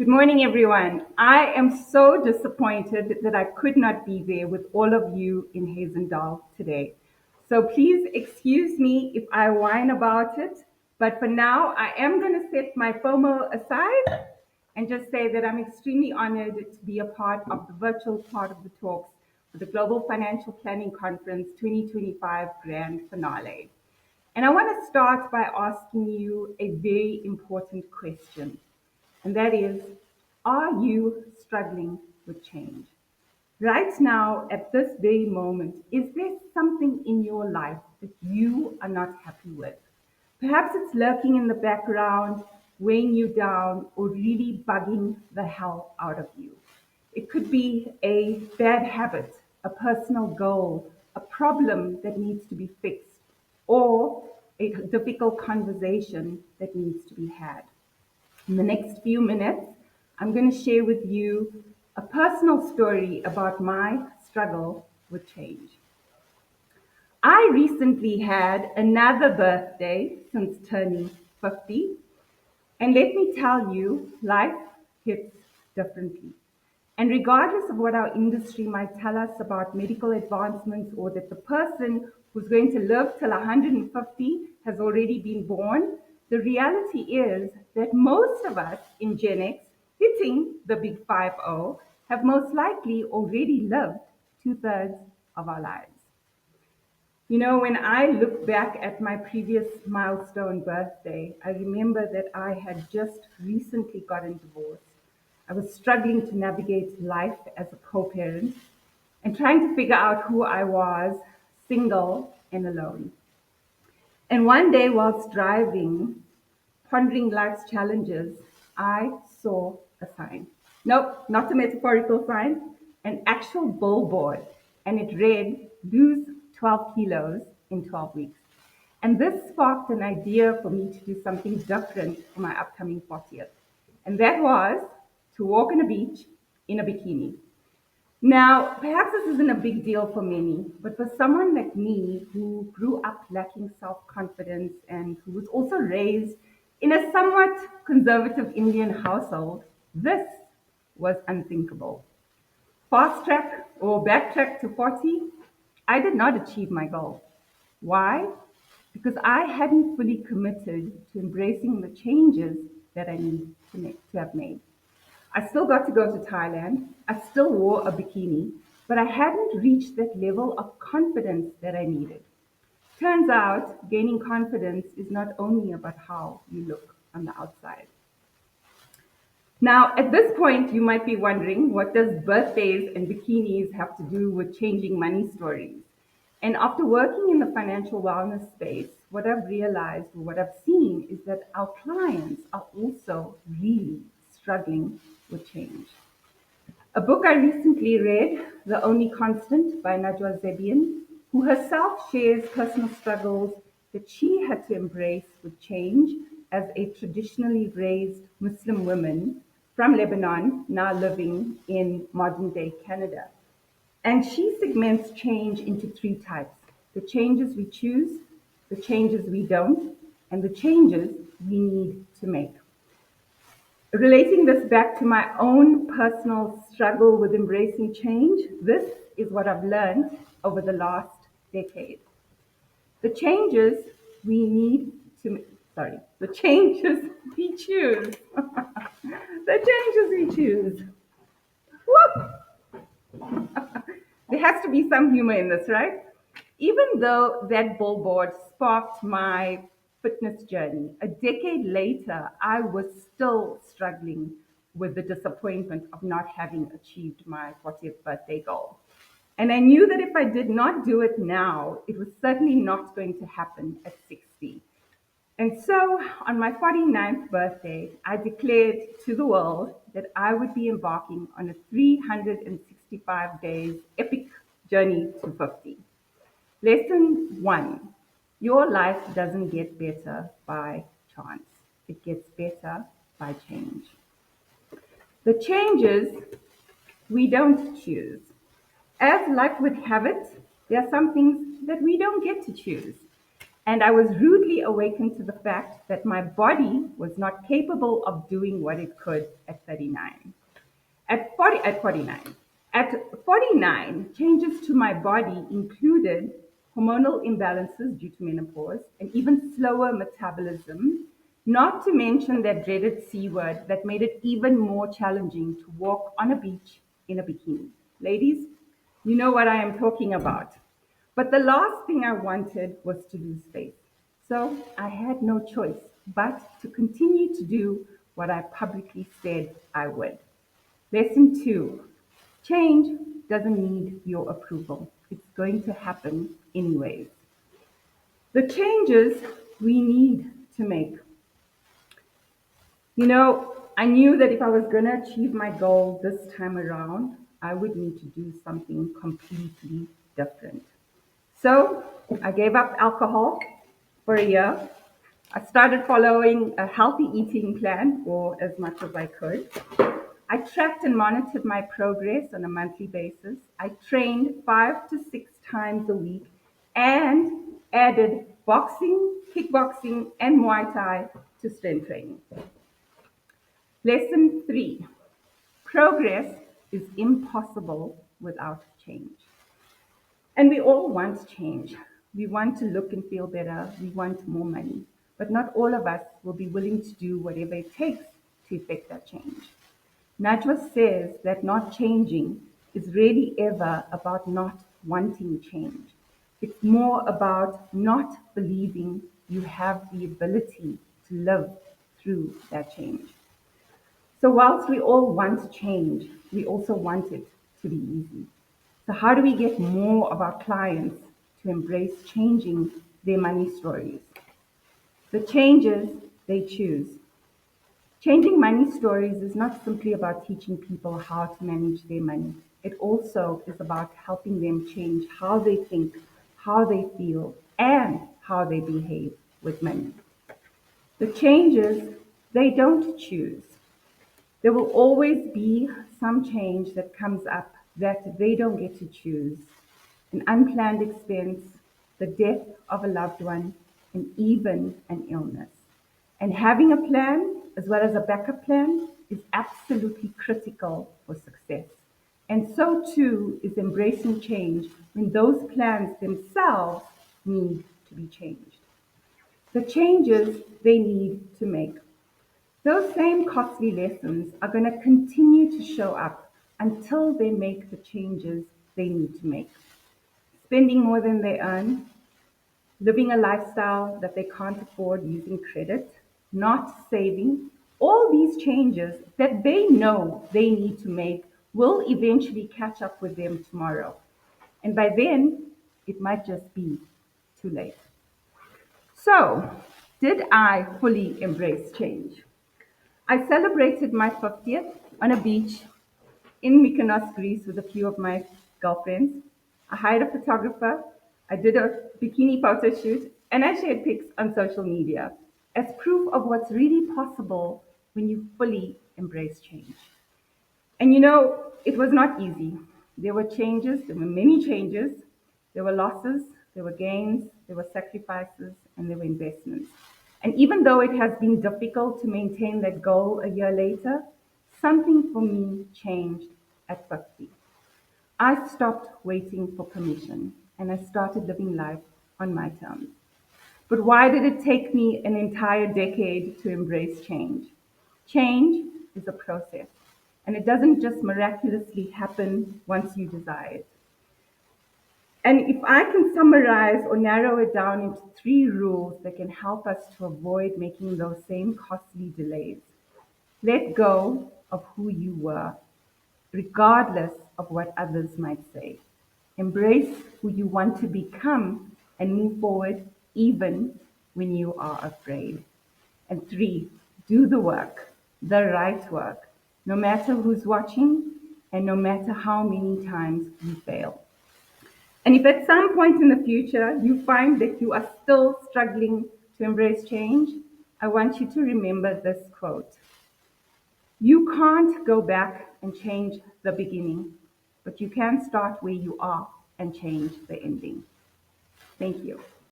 Good morning, everyone. I am so disappointed that I could not be there with all of you in Hazendal today. So please excuse me if I whine about it. But for now, I am going to set my FOMO aside and just say that I'm extremely honored to be a part of the virtual part of the talks for the Global Financial Planning Conference 2025 Grand Finale. And I want to start by asking you a very important question. And that is, are you struggling with change? Right now, at this very moment, is there something in your life that you are not happy with? Perhaps it's lurking in the background, weighing you down, or really bugging the hell out of you. It could be a bad habit, a personal goal, a problem that needs to be fixed, or a difficult conversation that needs to be had. In the next few minutes, I'm going to share with you a personal story about my struggle with change. I recently had another birthday since turning 50, and let me tell you, life hits differently. And regardless of what our industry might tell us about medical advancements or that the person who's going to live till 150 has already been born, the reality is that most of us in Gen X, hitting the big 5-0, have most likely already lived two-thirds of our lives. You know, when I look back at my previous milestone birthday, I remember that I had just recently gotten divorced. I was struggling to navigate life as a co parent and trying to figure out who I was, single and alone. And one day, whilst driving, pondering life's challenges, I saw a sign. Nope, not a metaphorical sign, an actual billboard. And it read, lose 12 kilos in 12 weeks. And this sparked an idea for me to do something different for my upcoming 40th. And that was to walk on a beach in a bikini. Now, perhaps this isn't a big deal for many, but for someone like me who grew up lacking self confidence and who was also raised in a somewhat conservative Indian household, this was unthinkable. Fast track or backtrack to 40, I did not achieve my goal. Why? Because I hadn't fully committed to embracing the changes that I need to have made. I still got to go to Thailand. I still wore a bikini, but I hadn't reached that level of confidence that I needed. Turns out gaining confidence is not only about how you look on the outside. Now, at this point, you might be wondering, what does birthdays and bikinis have to do with changing money stories? And after working in the financial wellness space, what I've realized or what I've seen is that our clients are also really struggling with change. A book I recently read, The Only Constant by Najwa Zebian, who herself shares personal struggles that she had to embrace with change as a traditionally raised Muslim woman from Lebanon, now living in modern day Canada. And she segments change into three types: the changes we choose, the changes we don't, and the changes we need to make. Relating this back to my own personal struggle with embracing change, this is what I've learned over the last decade. The changes we need to, the changes we choose. The changes we choose. Woo! There has to be some humor in this, right? Even though that billboard sparked my fitness journey, a decade later, I was still struggling with the disappointment of not having achieved my 40th birthday goal. And I knew that if I did not do it now, it was certainly not going to happen at 60. And so on my 49th birthday, I declared to the world that I would be embarking on a 365 days epic journey to 50. Lesson one: your life doesn't get better by chance, it gets better by change. The changes we don't choose. As luck would have it, there are some things that we don't get to choose. And I was rudely awakened to the fact that my body was not capable of doing what it could at 39. At 49. At 49, changes to my body included hormonal imbalances due to menopause and even slower metabolism, not to mention that dreaded C word that made it even more challenging to walk on a beach in a bikini. Ladies, you know what I am talking about. But the last thing I wanted was to lose faith. So I had no choice but to continue to do what I publicly said I would. Lesson two, change doesn't need your approval. It's going to happen anyways. The changes we need to make. I knew that if I was going to achieve my goal this time around, I would need to do something completely different. So I gave up alcohol for a year. I started following a healthy eating plan, or as much as I could. I tracked and monitored my progress on a monthly basis. I trained 5 to 6 times a week and added boxing, kickboxing, and Muay Thai to strength training. Lesson three, progress is impossible without change. And we all want change. We want to look and feel better. We want more money. But not all of us will be willing to do whatever it takes to effect that change. Najwa says that not changing is really ever about not wanting change. It's more about not believing you have the ability to live through that change. So, whilst we all want change, we also want it to be easy. So, how do we get more of our clients to embrace changing their money stories? The changes they choose. Changing money stories is not simply about teaching people how to manage their money. It also is about helping them change how they think, how they feel, and how they behave with money. The changes they don't choose. There will always be some change that comes up that they don't get to choose. An unplanned expense, the death of a loved one, and even an illness. And having a plan, as well as a backup plan, is absolutely critical for success. And so too is embracing change when those plans themselves need to be changed. The changes they need to make. Those same costly lessons are going to continue to show up until they make the changes they need to make. Spending more than they earn, living a lifestyle that they can't afford using credit, not saving, all these changes that they know they need to make will eventually catch up with them tomorrow. And by then, it might just be too late. So, did I fully embrace change? I celebrated my 50th on a beach in Mykonos, Greece, with a few of my girlfriends. I hired a photographer, I did a bikini photo shoot, and I shared pics on social media as proof of what's really possible when you fully embrace change. And it was not easy. There were changes, there were many changes, there were losses, there were gains, there were sacrifices, and there were investments. And even though it has been difficult to maintain that goal a year later, something for me changed at 50. I stopped waiting for permission and I started living life on my terms. But why did it take me an entire decade to embrace change? Change is a process, and it doesn't just miraculously happen once you desire it. And if I can summarize or narrow it down into three rules that can help us to avoid making those same costly delays: let go of who you were, regardless of what others might say. Embrace who you want to become and move forward even when you are afraid. And three, do the work, the right work, no matter who's watching and no matter how many times you fail. And if at some point in the future you find that you are still struggling to embrace change, I want you to remember this quote: you can't go back and change the beginning, but you can start where you are and change the ending. Thank you.